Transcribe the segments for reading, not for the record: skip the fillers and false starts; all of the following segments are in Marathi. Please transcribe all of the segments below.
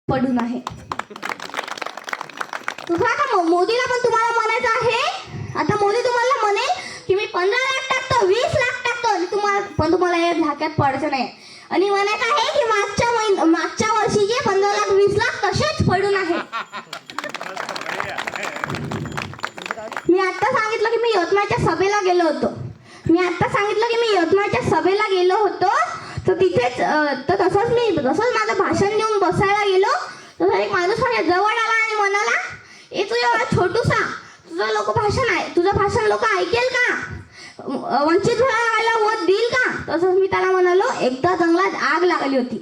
पडून आहे. तुझा आता मोदीला पण तुम्हाला म्हणायचं आहे. आता मोदी तुम्हाला म्हणेल की मी 15 लाख टाकतो, 20 लाख टाकतो, आणि तुम्हाला हे धाक्यात पडायचं नाही. आणि म्हणायचं आहे की मागच्या वर्षीचे 15 लाख 20 लाख तसेच पडून आहे. मी आता सांगितलं की मी यवतमाळच्या सभेला गेलो होतो. तर तिथेच तसंच माझं भाषण देऊन बसायला गेलो. तर एक माणूस माझ्या जवळ आला आणि म्हणाला, ए तू एवढा छोटूसा, तुझं भाषण लोक ऐकेल का? वंचित विभागाला वोट देईल का? तसंच मी त्याला म्हणालो, एकदा जंगलात आग लागली होती.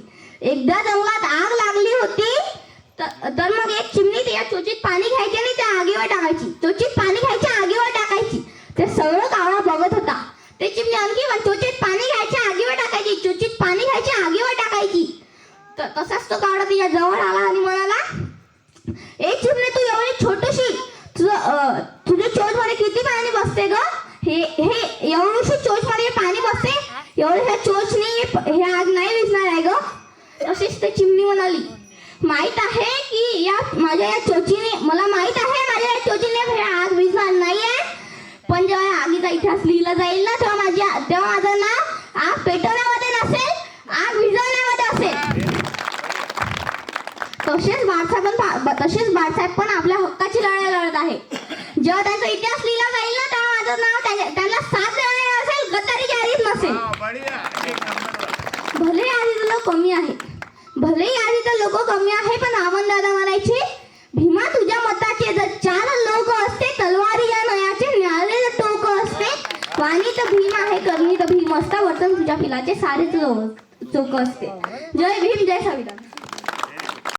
तर मग एक चिमणी त्या चोचीत पाणी घ्यायची आणि त्या आगीवर टाकायची. ते सगळं कावळा बघत होता. ते चिमणी आणखी चोचीत पाणी घ्यायची, आगीवर टाकायची. तसाच तो कावळा तिच्या जवळ आला आणि म्हणाला, एक चिमणी तू एवढी छोटीशी, तुझ्या चोच मध्ये किती पाणी बसते ग? हे एवढीशी चोच मध्ये पाणी बसते, एवढ्या चोचने हे आग नाही विझणार आहे ग. तशीच ते चिमणी म्हणाली, माहित आहे की माझ्या या चोचीने हे आग विझणार नाहीये, पण जेव्हा आगीचा इतिहास लिहिला जाईल ना, तेव्हा माझं नाव आग पेटवण्यामध्ये नसेल, आग विझवण्यामध्ये असेल. तसेच बाळासाहेब पण आपल्या हक्काची लढाई लढत आहे. जेव्हा त्यांचा इतिहास लिहिला जाईल ना, तेव्हा माझं नाव त्यांना साथ देणारे असेल, गद्दारीच्या यादीत नसेल. भले यादीत लोक कमी आहे, पण आमन दादा म्हणायचे, भीमा तुझ्या मताचे जर 4 लोक असते, तलवारी या नयाचे न्यायालय टोक असते, वाणी तर भीम आहे, करणी तर भीम असता, वर्तन तुझ्या पिलाचे सारेच चोक असते. जय भीम, जय संविधान.